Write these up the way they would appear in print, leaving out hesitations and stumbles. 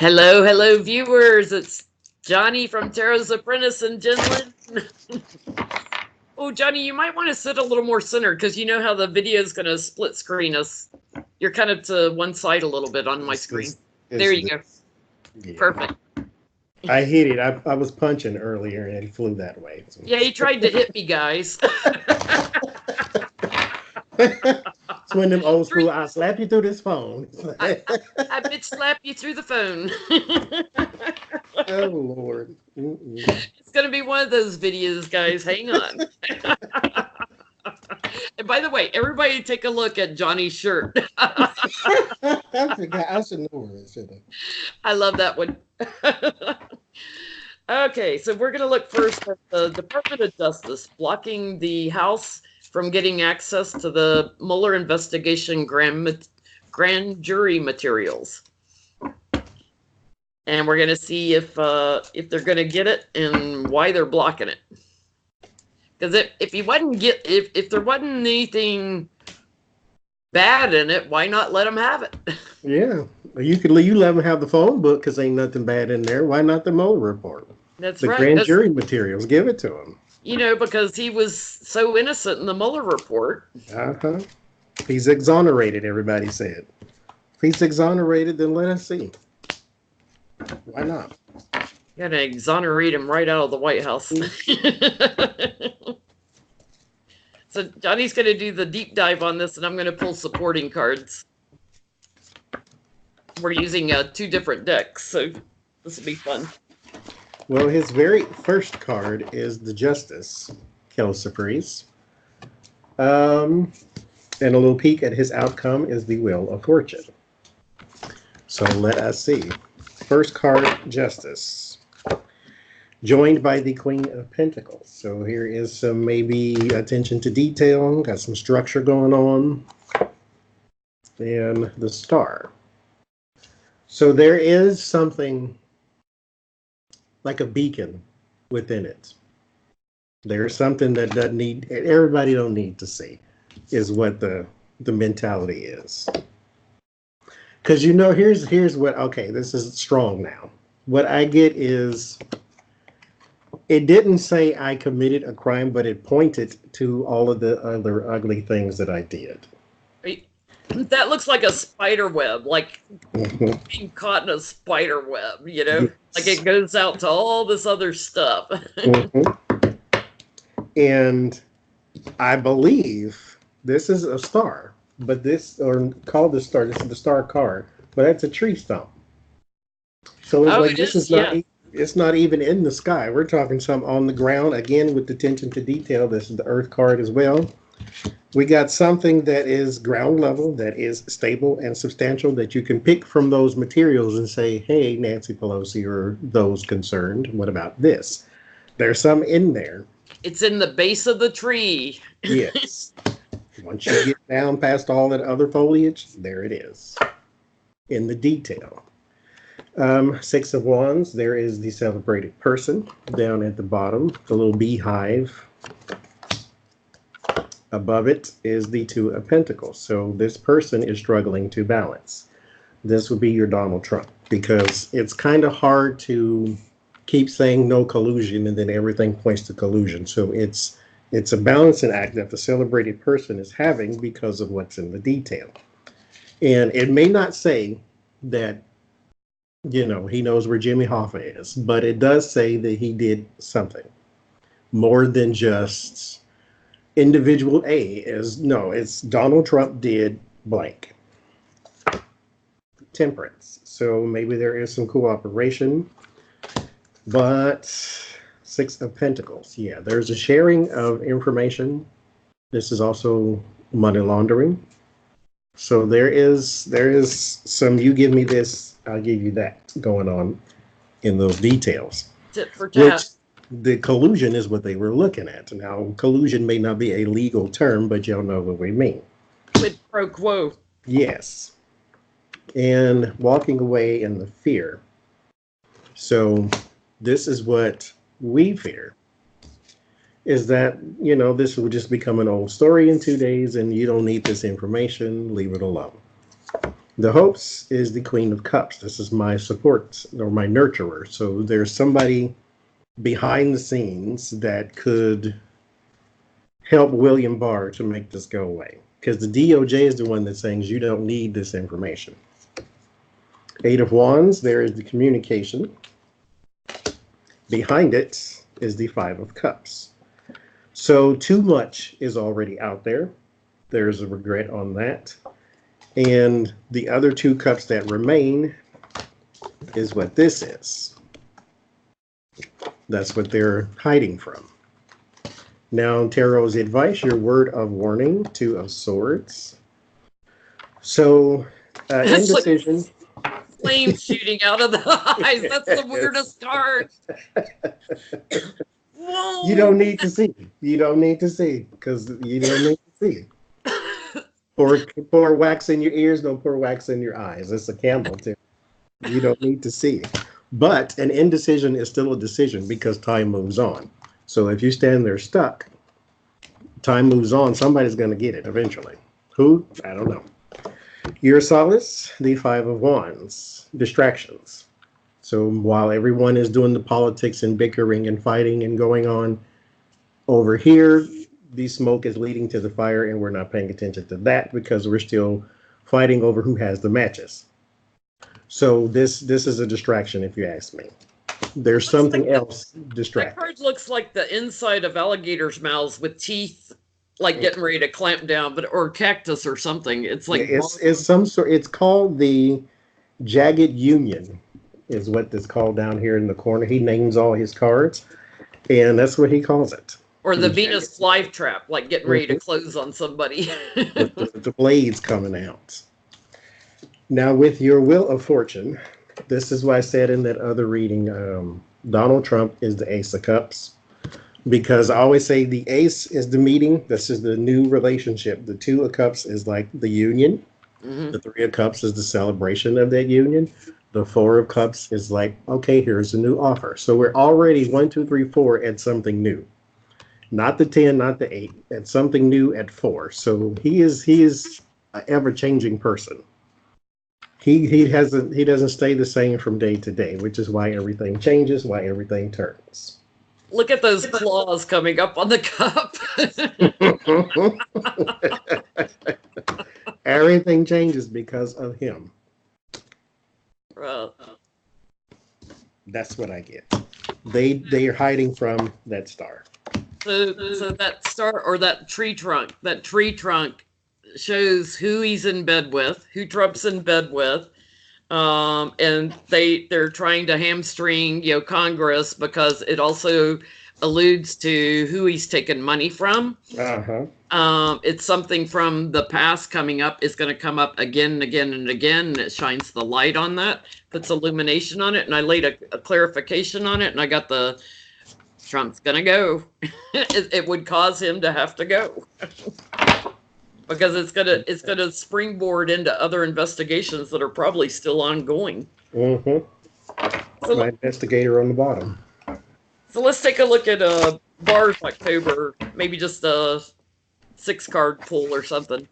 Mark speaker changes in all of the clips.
Speaker 1: Hello, hello, viewers. It's Johnny from Tarot's Apprentice and Jenn. Oh, Johnny, you might want to sit a little more centered because you know how the video is going to split screen us. You're kind of to one side a little bit on my screen. There you go. Yeah. Perfect.
Speaker 2: I hit it. I was punching earlier and it flew that way.
Speaker 1: So. Yeah, he tried to hit me, guys.
Speaker 2: It's one of them old school, I'll slap you through this phone.
Speaker 1: I bitch slap you through the phone.
Speaker 2: Oh, Lord.
Speaker 1: It's going to be one of those videos, guys. Hang on. And by the way, everybody take a look at Johnny's shirt.
Speaker 2: I forgot. I should know where it should have.
Speaker 1: I love that one. Okay, so we're going to look first at the Department of Justice blocking the House from getting access to the Mueller investigation grand jury materials. And we're going to see if they're going to get it and why they're blocking it. Because if there wasn't anything bad in it, why not let them have it?
Speaker 2: Yeah, you let them have the phone book because ain't nothing bad in there. Why not the Mueller report?
Speaker 1: That's
Speaker 2: the
Speaker 1: right.
Speaker 2: The grand jury materials, give it to him.
Speaker 1: You know, because he was so innocent in the Mueller report.
Speaker 2: Uh-huh. He's exonerated, everybody said. If he's exonerated, then let us see. Why not?
Speaker 1: Gotta exonerate him right out of the White House. So Johnny's gonna do the deep dive on this, and I'm gonna pull supporting cards. We're using 2 different decks, so this will be fun.
Speaker 2: Well, his very first card is the Justice, Kelsey. And a little peek at his outcome is the Wheel of Fortune. So let us see. First card, Justice. Joined by the Queen of Pentacles. So here is some maybe attention to detail, got some structure going on. And the Star. So there is something like a beacon within it. There's something that doesn't need, everybody don't need to see, is what the mentality is. Because you know, here's what, okay, this is strong now. What I get is, it didn't say I committed a crime, but it pointed to all of the other ugly things that I did.
Speaker 1: That looks like a spider web, like being caught in a spider web, you know? Yes. Like it goes out to all this other stuff.
Speaker 2: And I believe this is a star, but or called the star, this is the star card, but that's a tree stump. So it's like this is not, it's not even in the sky. We're talking some on the ground, again, with attention to detail. This is the Earth card as well. We got something that is ground level, that is stable and substantial, that you can pick from those materials and say, hey, Nancy Pelosi or those concerned, what about this? There's some in there.
Speaker 1: It's in the base of the tree.
Speaker 2: Yes. Once you get down past all that other foliage, there it is in the detail. 6 of Wands, there is the celebrated person down at the bottom, the little beehive. Above it is the 2 of Pentacles. So this person is struggling to balance. This would be your Donald Trump, because it's kind of hard to keep saying no collusion and then everything points to collusion. So it's a balancing act that the celebrated person is having because of what's in the detail. And it may not say that, you know, he knows where Jimmy Hoffa is, but it does say that he did something more than just individual A is, no, it's Donald Trump did blank. Temperance. So maybe there is some cooperation, but 6 of Pentacles. Yeah, there's a sharing of information. This is also money laundering. So there is some, you give me this, I'll give you that going on in those details.
Speaker 1: Tit for tat.
Speaker 2: The collusion is what they were looking at. Now, collusion may not be a legal term, but y'all know what we mean.
Speaker 1: Quid pro quo.
Speaker 2: Yes. And walking away in the fear. So this is what we fear, is that, you know, this will just become an old story in 2 days and you don't need this information, leave it alone. The hopes is the Queen of Cups. This is my support or my nurturer. So there's somebody behind the scenes that could help William Barr to make this go away. Because the DOJ is the one that's saying you don't need this information. Eight of Wands, there is the communication. Behind it is the Five of Cups. So too much is already out there. There's a regret on that. And the other two cups that remain is what this is. That's what they're hiding from. Now, Tarot's advice, your word of warning, Two of Swords. So, indecision.
Speaker 1: Like flames shooting out of the eyes. That's the weirdest card. Whoa.
Speaker 2: You don't need to see. You don't need to see because you don't need to see. Pour wax in your ears, don't pour wax in your eyes. It's a candle too. You don't need to see. But an indecision is still a decision because time moves on. So if you stand there stuck, time moves on. Somebody's going to get it eventually. Who? I don't know. Your solace, the Five of Wands, distractions. So while everyone is doing the politics and bickering and fighting and going on over here, the smoke is leading to the fire, and we're not paying attention to that because we're still fighting over who has the matches. So this is a distraction, if you ask me. There's something else distracting.
Speaker 1: That card looks like the inside of alligators' mouths with teeth, like getting ready to clamp down, or cactus or something. It's like
Speaker 2: it's some sort. It's called the Jagged Union, is what it's called down here in the corner. He names all his cards, and that's what he calls it.
Speaker 1: Or the Venus flytrap, like getting ready to close on somebody.
Speaker 2: with the blades coming out. Now, with your Wheel of Fortune, this is why I said in that other reading, Donald Trump is the Ace of Cups. Because I always say the Ace is the meeting. This is the new relationship. The Two of Cups is like the union. Mm-hmm. The Three of Cups is the celebration of that union. The Four of Cups is like, okay, here's a new offer. So we're already 1, 2, 3, 4 at something new. Not the 10, not the 8. At something new at 4. So he is an ever-changing person. He doesn't stay the same from day to day, which is why everything changes, why everything turns.
Speaker 1: Look at those claws coming up on the cup.
Speaker 2: Everything changes because of him. That's what I get. They are hiding from that star.
Speaker 1: So that star or that tree trunk shows who he's in bed with, who Trump's in bed with, and they're trying to hamstring Congress because it also alludes to who he's taken money from. It's something from the past coming up. Is going to come up again and again and again, and it shines the light on that, puts illumination on it, and I laid a clarification on it, and I got the Trump's gonna go. It would cause him to have to go. Because it's gonna springboard into other investigations that are probably still ongoing.
Speaker 2: So, my investigator on the bottom.
Speaker 1: So let's take a look at Barr's October, maybe just a 6-card pull or something.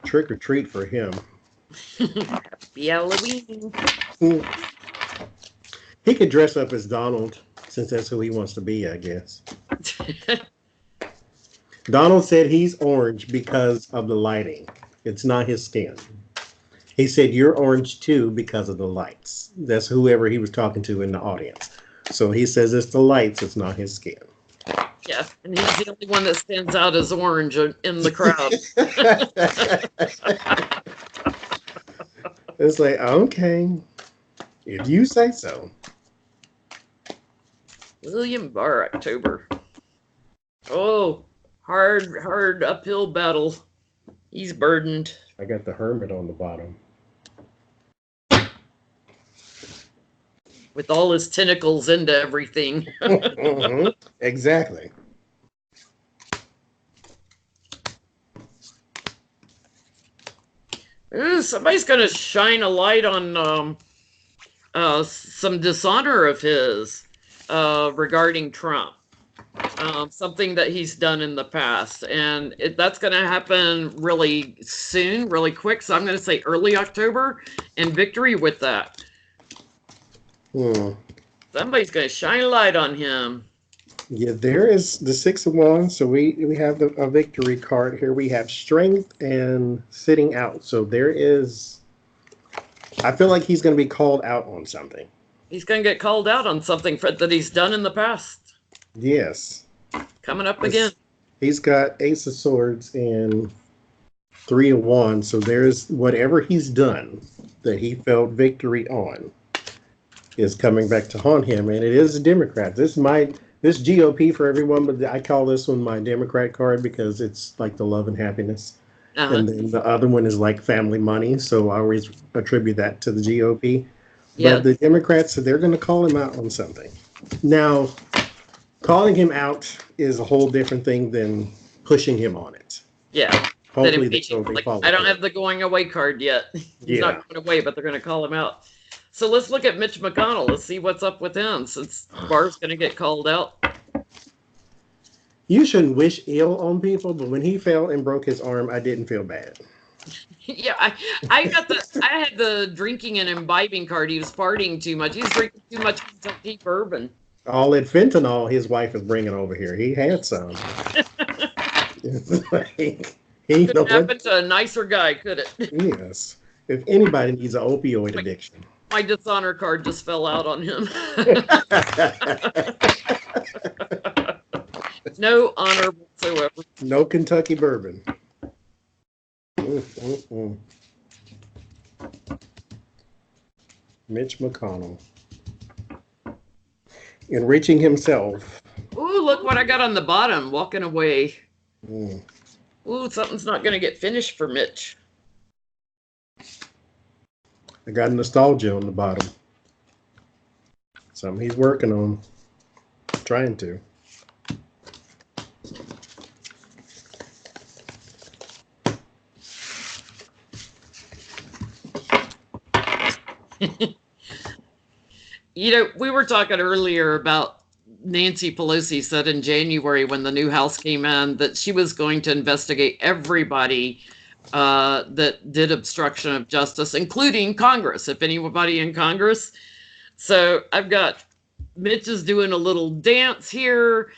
Speaker 2: Trick or treat for him.
Speaker 1: Happy Halloween.
Speaker 2: He could dress up as Donald, since that's who he wants to be, I guess. Donald said he's orange because of the lighting. It's not his skin. He said you're orange too because of the lights. That's whoever he was talking to in the audience. So he says it's the lights, it's not his skin.
Speaker 1: Yeah, and he's the only one that stands out as orange in the crowd.
Speaker 2: It's like, okay, if you say so.
Speaker 1: William Barr, October. Oh, hard uphill battle. He's burdened.
Speaker 2: I got the Hermit on the bottom.
Speaker 1: With all his tentacles into everything.
Speaker 2: Exactly.
Speaker 1: Ooh, somebody's going to shine a light on some dishonor of his regarding Trump. something that he's done in the past. And that's going to happen really soon, really quick. So I'm going to say early October and victory with that. Somebody's going to shine a light on him.
Speaker 2: Yeah, there is the Six of Wands. So we have a victory card here. We have strength and sitting out. So there is, I feel like he's going to be called out on something.
Speaker 1: He's going to get called out on something that he's done in the past.
Speaker 2: Yes.
Speaker 1: Coming up again.
Speaker 2: He's got Ace of Swords and Three of Wands. So there's whatever he's done that he felt victory on is coming back to haunt him. And it is a Democrat. This GOP for everyone, but I call this one my Democrat card because it's like the love and happiness. And then the other one is like family money. So I always attribute that to the GOP.
Speaker 1: Yeah.
Speaker 2: But the Democrats, they're going to call him out on something. Now, calling him out is a whole different thing than pushing him on it.
Speaker 1: Yeah.
Speaker 2: Hopefully
Speaker 1: I don't have the going away card yet. He's not going away, but they're going to call him out. So let's look at Mitch McConnell. Let's see what's up with him since Barr's going to get called out.
Speaker 2: You shouldn't wish ill on people, but when he fell and broke his arm, I didn't feel bad.
Speaker 1: Yeah, I had the drinking and imbibing card. He was partying too much. He was drinking too much Kentucky bourbon.
Speaker 2: All that fentanyl his wife is bringing over here. He had some.
Speaker 1: Couldn't happen to a nicer guy, could it?
Speaker 2: Yes. If anybody needs an opioid addiction.
Speaker 1: My dishonor card just fell out on him. No honor whatsoever.
Speaker 2: No Kentucky bourbon. Mitch McConnell. Enriching himself.
Speaker 1: Ooh, look what I got on the bottom. Walking away. Ooh, something's not going to get finished for Mitch.
Speaker 2: I got nostalgia on the bottom. Something he's working on. Trying to.
Speaker 1: You know, we were talking earlier about Nancy Pelosi said in January when the new House came in that she was going to investigate everybody that did obstruction of justice, including Congress, if anybody in Congress. So I've got Mitch is doing a little dance here.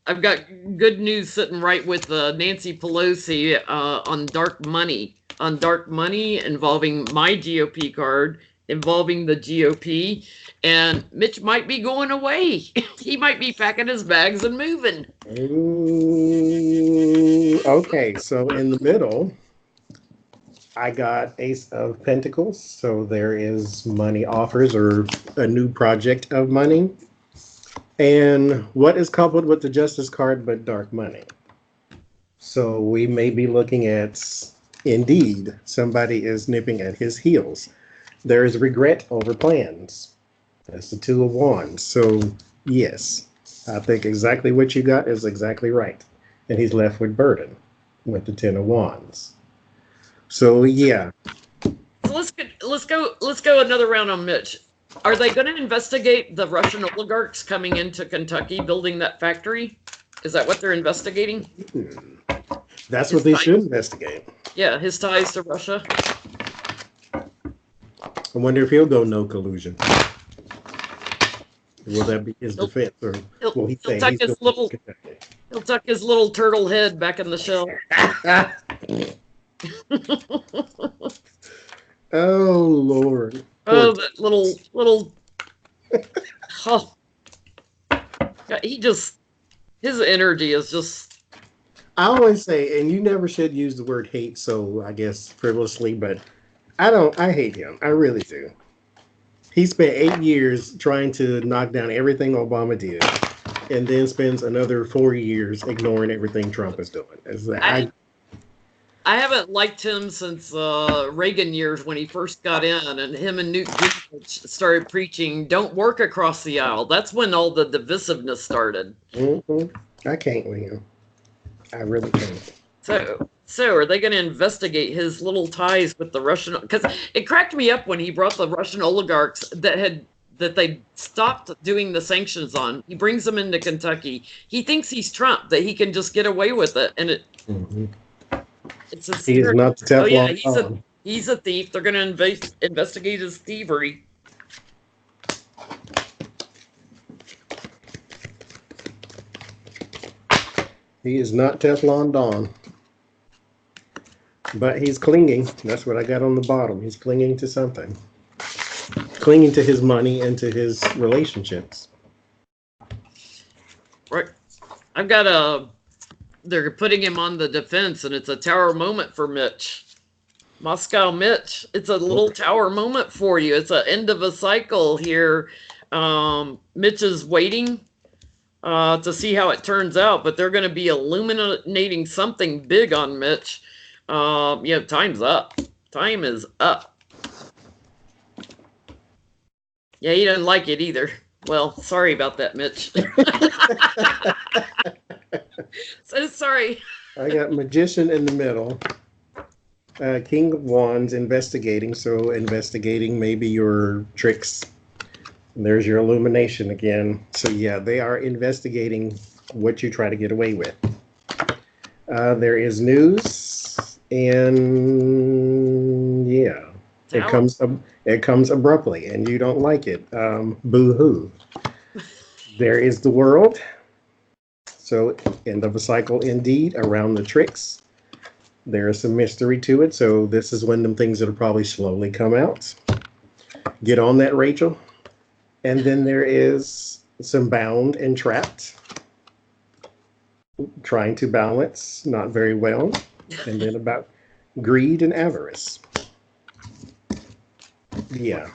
Speaker 1: I've got good news sitting right with Nancy Pelosi on dark money involving my GOP card, involving the GOP, and Mitch might be going away. He might be packing his bags and moving.
Speaker 2: Okay, so in the middle, I got Ace of Pentacles. So there is money offers or a new project of money. And what is coupled with the Justice card but dark money? So we may be looking at, indeed, somebody is nipping at his heels. There is regret over plans. That's the Two of Wands. So, yes, I think exactly what you got is exactly right. And he's left with burden with the Ten of Wands. So, yeah.
Speaker 1: So let's go another round on Mitch. Are they going to investigate the Russian oligarchs coming into Kentucky, building that factory? Is that what they're investigating?
Speaker 2: That's what they should investigate.
Speaker 1: Yeah, his ties to Russia.
Speaker 2: I wonder if he'll go no collusion. Will that be his defense, or will he say
Speaker 1: he'll tuck his little turtle head back in the shell?
Speaker 2: Oh Lord!
Speaker 1: Oh, that little. Oh, his energy is just.
Speaker 2: I always say, and you never should use the word hate, so I guess frivolously, but I hate him. I really do. He spent 8 years trying to knock down everything Obama did, and then spends another 4 years ignoring everything Trump is doing.
Speaker 1: I haven't liked him since Reagan years when he first got in, and him and Newt Gingrich started preaching, "Don't work across the aisle." That's when all the divisiveness started.
Speaker 2: I can't with him. I really can't.
Speaker 1: So are they going to investigate his little ties with the Russian? Because it cracked me up when he brought the Russian oligarchs that had that they stopped doing the sanctions on. He brings them into Kentucky. He thinks he's Trump, that he can just get away with it, and it's a
Speaker 2: He is not the Teflon.
Speaker 1: Oh yeah,
Speaker 2: Don.
Speaker 1: he's a thief. They're going to investigate his thievery.
Speaker 2: He is not Teflon Don. But he's clinging. That's what I got on the bottom. He's clinging to something. Clinging to his money and to his relationships.
Speaker 1: Right. I've got they're putting him on the defense, and it's a tower moment for Mitch. Moscow Mitch. It's a little tower moment for you. It's an end of a cycle here. Mitch is waiting to see how it turns out, but they're going to be illuminating something big on Mitch. Yeah, time's up. Time is up. Yeah, he doesn't like it either. Well, sorry about that, Mitch. So sorry.
Speaker 2: I got Magician in the middle. King of Wands investigating. So investigating maybe your tricks. And there's your illumination again. So yeah, they are investigating what you try to get away with. There is news, and yeah, it comes abruptly, and you don't like it. Boo-hoo. There is the world. So end of a cycle indeed around the tricks. There is some mystery to it. So this is one of them things that'll probably slowly come out. Get on that, Rachel. And then there is some bound and trapped. Trying to balance, not very well. And then about greed and avarice. Yeah.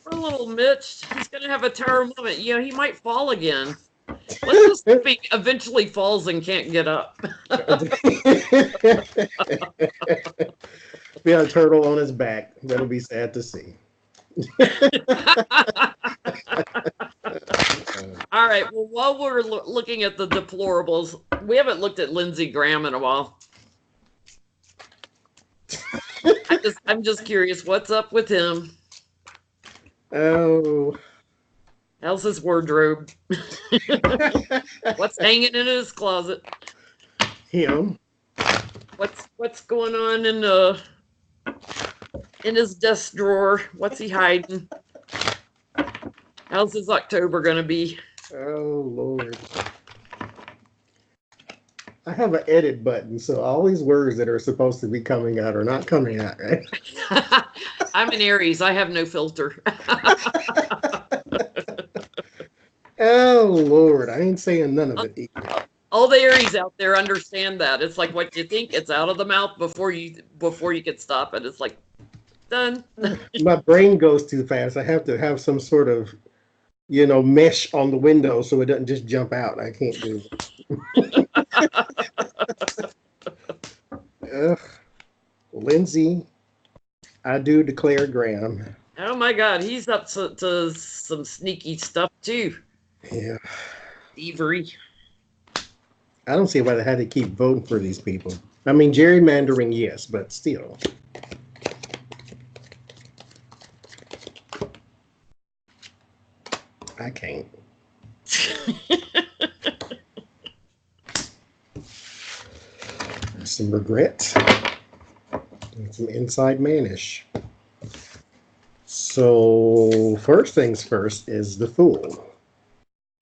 Speaker 1: Poor little Mitch. He's going to have a tower moment. You know, he might fall again. Let's just hope he eventually falls and can't get up.
Speaker 2: Be a turtle on his back. That'll be sad to see.
Speaker 1: All right. Well, while we're looking at the deplorables, we haven't looked at Lindsey Graham in a while. I'm just curious, what's up with him?
Speaker 2: Oh.
Speaker 1: How's his wardrobe? What's hanging in his closet?
Speaker 2: Him.
Speaker 1: What's going on in his desk drawer? What's he hiding? How's his October gonna be?
Speaker 2: Oh Lord. I have an edit button, so all these words that are supposed to be coming out are not coming out, right?
Speaker 1: I'm an Aries. I have no filter.
Speaker 2: Oh Lord, I ain't saying none of it either.
Speaker 1: All the Aries out there understand that. It's like what you think, it's out of the mouth before you can stop it. It's like done.
Speaker 2: My brain goes too fast. I have to have some sort of, mesh on the window so it doesn't just jump out. I can't do it. Ugh. Lindsey, I do declare Graham.
Speaker 1: Oh my God, he's up to some sneaky stuff too.
Speaker 2: Yeah.
Speaker 1: Thievery.
Speaker 2: I don't see why they had to keep voting for these people. I mean, gerrymandering, yes, but still. I can't. Some regret. And some inside manish. So, first things first is the Fool.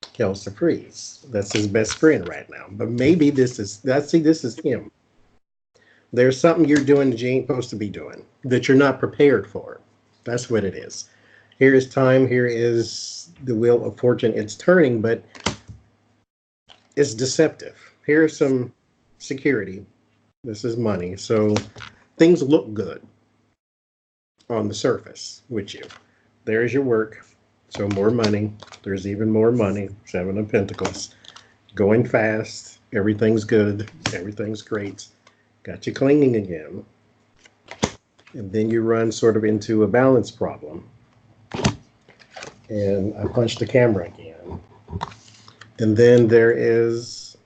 Speaker 2: Kelsa Freeze. That's his best friend right now. But maybe this is him. There's something you're doing that you ain't supposed to be doing, that you're not prepared for. That's what it is. Here is time. Here is the wheel of fortune. It's turning, but it's deceptive. Here's some security. This is money. So things look good on the surface with you. There's your work. So more money. There's even more money. 7 of Pentacles. Going fast. Everything's good. Everything's great. Got you clinging again. And then you run sort of into a balance problem. And I punched the camera again. And then there is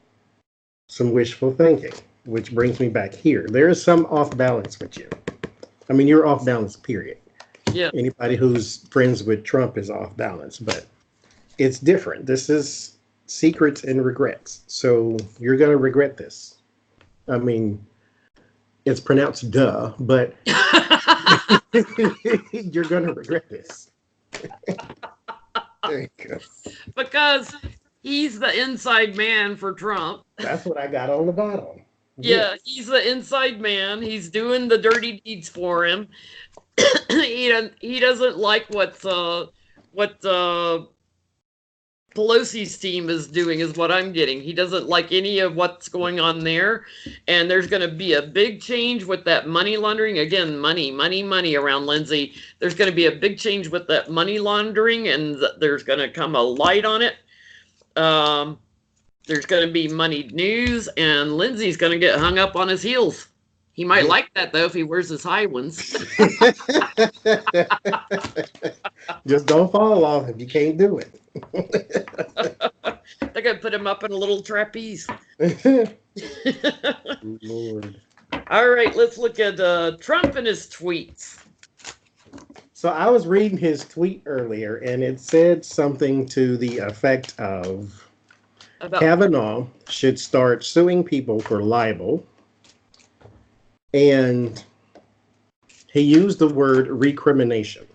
Speaker 2: some wishful thinking, which brings me back here. There is some off balance with you. I mean, you're off balance, period.
Speaker 1: Yeah.
Speaker 2: Anybody who's friends with Trump is off balance, but it's different. This is secrets and regrets. So you're going to regret this. I mean, it's pronounced duh, but you're going to regret this. There you go.
Speaker 1: Because he's the inside man for Trump.
Speaker 2: That's what I got on the bottom.
Speaker 1: Yeah, he's the inside man. He's doing the dirty deeds for him. He doesn't like what Pelosi's team is doing, is what I'm getting. He doesn't like any of what's going on there. And there's going to be a big change with that money laundering. Again, money around Lindsay. There's going to be a big change with that money laundering, and there's going to come a light on it. There's going to be moneyed news, and Lindsay's going to get hung up on his heels. He might like that, though, if he wears his high ones.
Speaker 2: Just don't fall off if you can't do it.
Speaker 1: They're going to put him up in a little trapeze.
Speaker 2: Lord.
Speaker 1: All right, let's look at Trump and his tweets.
Speaker 2: So I was reading his tweet earlier, and it said something to the effect of Kavanaugh should start suing people for libel. And he used the word recrimination.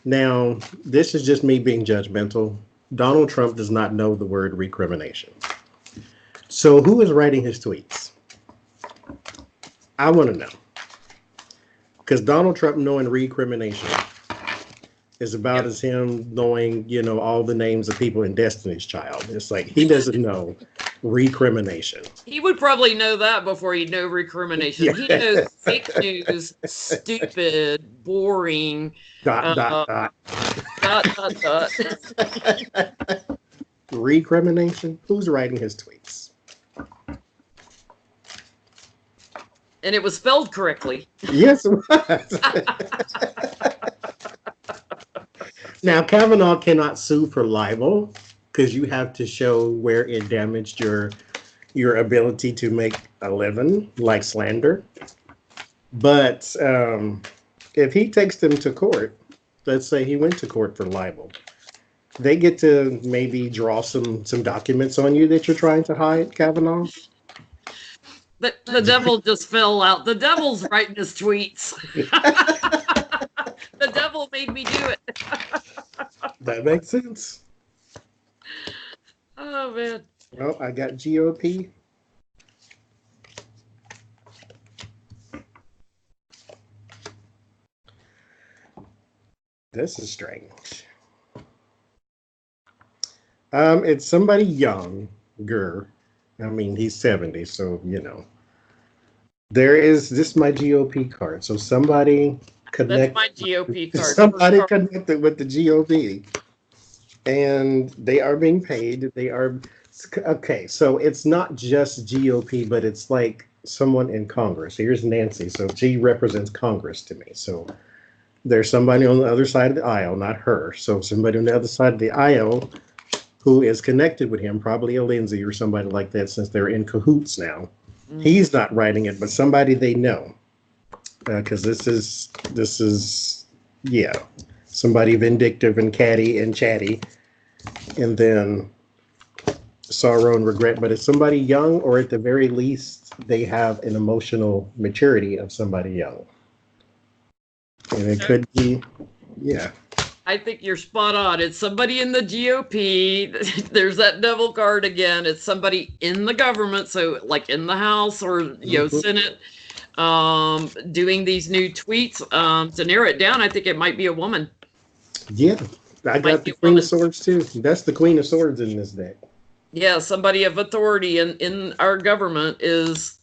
Speaker 2: Now, this is just me being judgmental. Donald Trump does not know the word recrimination. So who is writing his tweets? I want to know. Because Donald Trump knowing recrimination is about as him knowing, all the names of people in Destiny's Child. It's like he doesn't know recrimination.
Speaker 1: He would probably know that before he'd know recrimination. Yeah. He knows fake news, stupid, boring. ...
Speaker 2: Recrimination? Who's writing his tweets?
Speaker 1: And it was spelled correctly.
Speaker 2: Yes, it was. Now, Kavanaugh cannot sue for libel because you have to show where it damaged your ability to make a living, like slander. But if he takes them to court, let's say he went to court for libel, they get to maybe draw some documents on you that you're trying to hide, Kavanaugh.
Speaker 1: The devil just fell out. The devil's writing his tweets. The devil made me do it.
Speaker 2: That makes sense.
Speaker 1: Oh, man.
Speaker 2: Well, I got GOP. This is strange. It's somebody younger. I mean, he's 70, so, This is my GOP card. So somebody connect.
Speaker 1: That's my GOP card.
Speaker 2: Somebody connected with the GOP. And they are being paid. Okay, so it's not just GOP, but it's like someone in Congress. Here's Nancy. So G represents Congress to me. So there's somebody on the other side of the aisle, not her. So somebody on the other side of the aisle who is connected with him, probably a Lindsay or somebody like that, since they're in cahoots now. Mm. He's not writing it, but somebody they know. Because this is, somebody vindictive and catty and chatty. And then sorrow and regret. But it's somebody young, or at the very least, they have an emotional maturity of somebody young. And it could be,
Speaker 1: I think you're spot on. It's somebody in the GOP. There's that devil card again. It's somebody in the government, so like in the House or Senate, doing these new tweets. To narrow it down, I think it might be a woman.
Speaker 2: Yeah, I got the Queen of Swords too. That's the Queen of Swords in this deck.
Speaker 1: Yeah, somebody of authority in our government is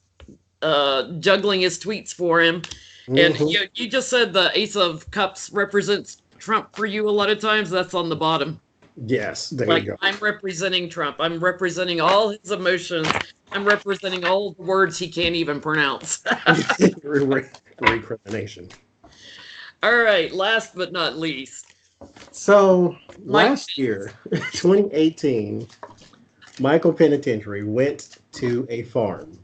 Speaker 1: juggling his tweets for him. And you just said the Ace of Cups represents Trump for you a lot of times. That's on the bottom.
Speaker 2: Yes, there you go.
Speaker 1: I'm representing Trump. I'm representing all his emotions. I'm representing all the words he can't even pronounce.
Speaker 2: Recrimination.
Speaker 1: All right, last but not least.
Speaker 2: So last year, 2018, Michael Penitentiary went to a farm.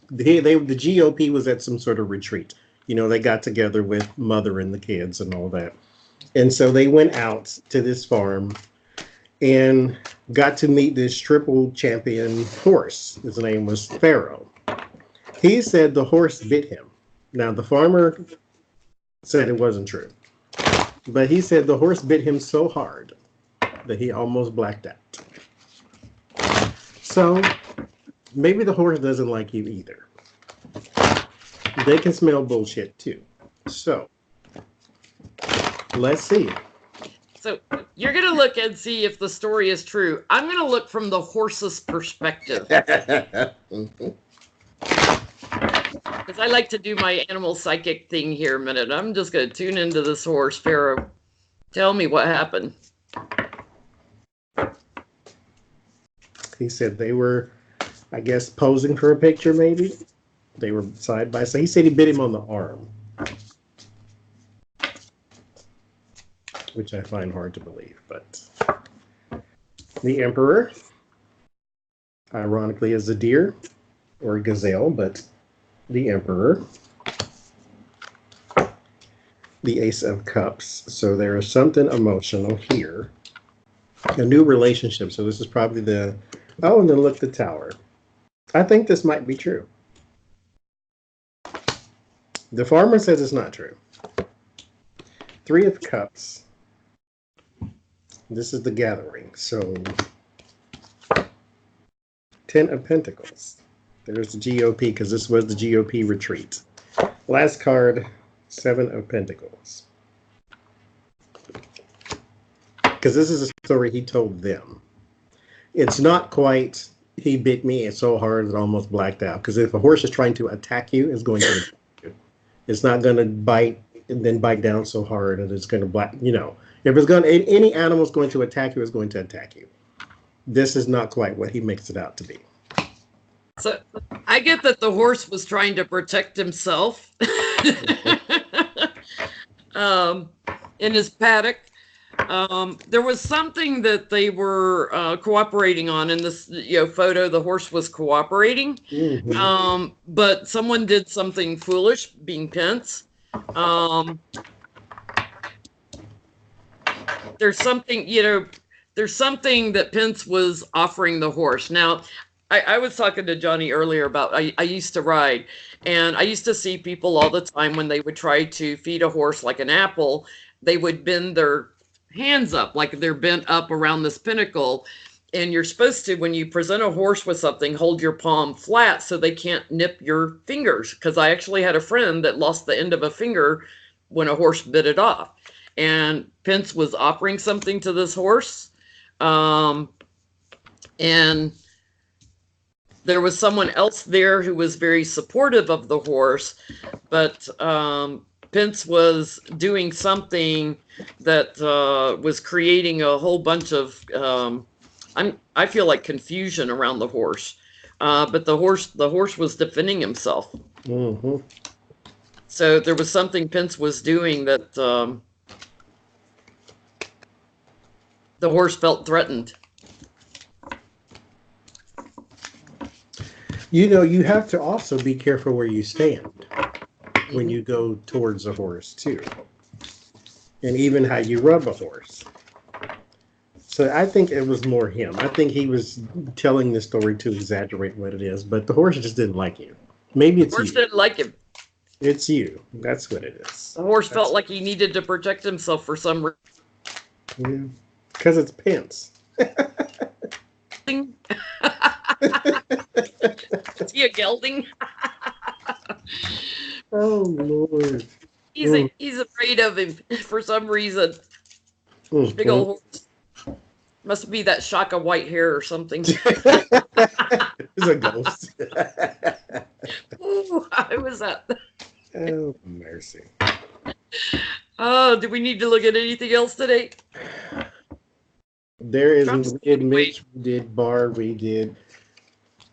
Speaker 2: The GOP was at some sort of retreat. You know, they got together with mother and the kids and all that. And so they went out to this farm and got to meet this triple champion horse. His name was Pharaoh. He said the horse bit him. Now, the farmer said it wasn't true, but he said the horse bit him so hard that he almost blacked out. So maybe the horse doesn't like you either. They can smell bullshit too. So let's see.
Speaker 1: So you're going to look and see if the story is true. I'm going to look from the horse's perspective. Because I like to do my animal psychic thing here a minute. I'm just going to tune into this horse. Pharaoh, tell me what happened.
Speaker 2: He said they were, I guess, posing for a picture, maybe. They were side by side. He said he bit him on the arm, which I find hard to believe. But the emperor, ironically, is a deer or a gazelle, but the emperor, the ace of cups. So there is something emotional here. A new relationship. So this is probably the, oh, and then look, the tower. I think this might be true. The farmer says it's not true. Three of cups. This is the gathering. So 10 of pentacles. There's the GOP, because this was the GOP retreat. Last card, 7 of pentacles. Because this is a story he told them. It's not quite, he bit me so hard that I almost blacked out. Because if a horse is trying to attack you, it's going to attack you. It's not going to bite and then bite down so hard that it's going to black, you know. If it's going to, any animal is going to attack you, it's going to attack you. This is not quite what he makes it out to be.
Speaker 1: So I get that the horse was trying to protect himself in his paddock. There was something that they were cooperating on in this photo. The horse was cooperating, but someone did something foolish, being Pence. There's something, there's something that Pence was offering the horse. Now, I was talking to Johnie earlier about, I used to ride, and I used to see people all the time when they would try to feed a horse like an apple, they would bend their hands up, like they're bent up around this pinnacle. And you're supposed to, when you present a horse with something, hold your palm flat so they can't nip your fingers. Because I actually had a friend that lost the end of a finger when a horse bit it off. And Pence was offering something to this horse. And there was someone else there who was very supportive of the horse, but Pence was doing something that was creating a whole bunch of, I feel like, confusion around the horse. But the horse was defending himself. Mm-hmm. So there was something Pence was doing that the horse felt threatened.
Speaker 2: You have to also be careful where you stand when you go towards a horse too. And even how you rub a horse. So I think it was more him. I think he was telling the story to exaggerate what it is, but the horse just didn't like you. Maybe it's you. The horse
Speaker 1: didn't like him.
Speaker 2: It's you. That's what it is.
Speaker 1: The horse felt like he needed to protect himself for some reason.
Speaker 2: Yeah, because it's Pence.
Speaker 1: Is he a gelding?
Speaker 2: Oh, Lord.
Speaker 1: He's afraid of him for some reason. Big old horse. Must be that shock of white hair or something.
Speaker 2: It's a ghost.
Speaker 1: Ooh, how was that?
Speaker 2: Oh, mercy.
Speaker 1: Oh, do we need to look at anything else today?
Speaker 2: There is, we did Mitch, we did Barr, we did.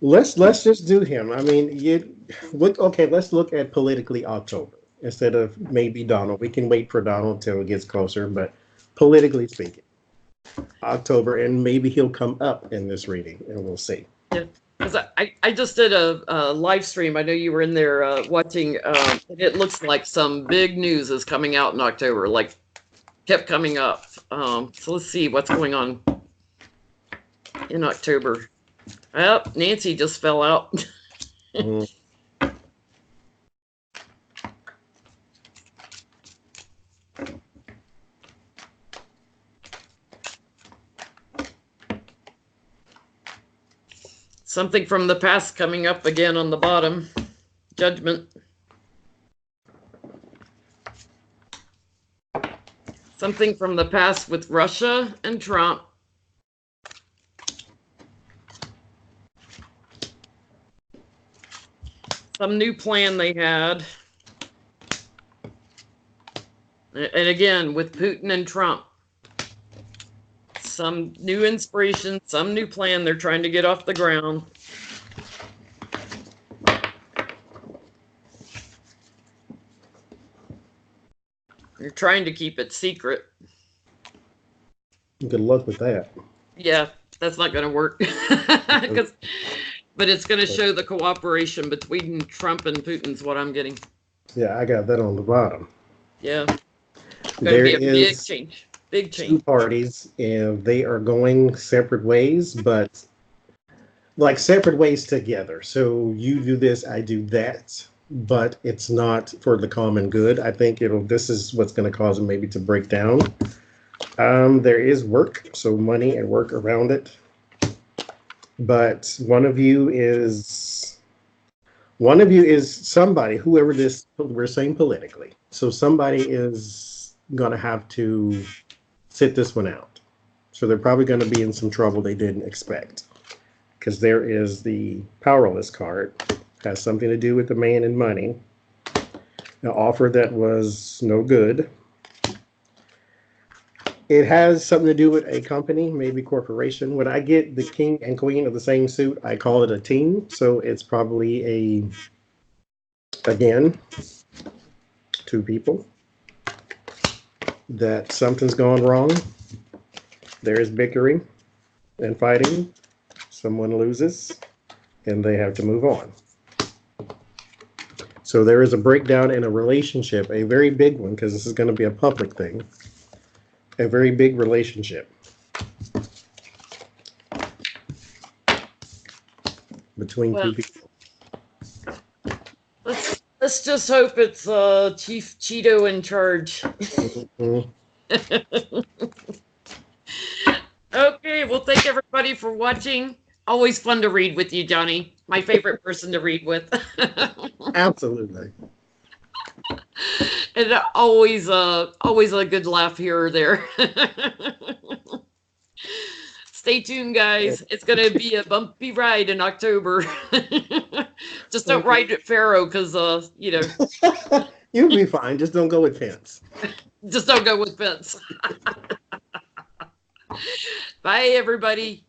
Speaker 2: Let's just do him. I mean, okay, let's look at politically October instead of maybe Donald. We can wait for Donald till it gets closer, but politically speaking, October, and maybe he'll come up in this reading, and we'll see.
Speaker 1: Yeah. Because I just did a live stream. I know you were in there watching. And it looks like some big news is coming out in October. Like, kept coming up. So let's see what's going on in October. Well, Nancy just fell out.
Speaker 2: Mm.
Speaker 1: Something from the past coming up again on the bottom. Judgment. Something from the past with Russia and Trump. Some new plan they had. And again, with Putin and Trump. Some new inspiration, some new plan they're trying to get off the ground. They're trying to keep it secret.
Speaker 2: Good luck with that.
Speaker 1: Yeah, that's not going to work. But it's going to show the cooperation between Trump and Putin's what I'm getting.
Speaker 2: Yeah, I got that on the bottom.
Speaker 1: Yeah.
Speaker 2: There
Speaker 1: Going to be a big
Speaker 2: is
Speaker 1: change. Big
Speaker 2: two
Speaker 1: change.
Speaker 2: parties, and they are going separate ways, but like separate ways together. So you do this, I do that, but it's not for the common good. I think this is what's going to cause them maybe to break down. There is work, so money and work around it. But one of you is somebody, whoever this we're saying politically. So somebody is going to have to sit this one out. So they're probably going to be in some trouble they didn't expect. Because there is the powerless card. Has something to do with the man and money. An offer that was no good. It has something to do with a company, maybe corporation. When I get the king and queen of the same suit, I call it a team. So it's probably again, two people. That something's gone wrong. There is bickering and fighting. Someone loses and they have to move on. So there is a breakdown in a relationship, a very big one, because this is going to be a public thing. A very big relationship between two people.
Speaker 1: Let's just hope it's Chief Cheeto in charge.
Speaker 2: Mm-hmm.
Speaker 1: Okay, well, thank everybody for watching. Always fun to read with you, Johnny. My favorite person to read with.
Speaker 2: Absolutely.
Speaker 1: And always a good laugh here or there. Stay tuned, guys. It's going to be a bumpy ride in October. Just don't ride at Faro because,
Speaker 2: You'll be fine. Just don't go with Pence.
Speaker 1: Just don't go with Pence. Bye, everybody.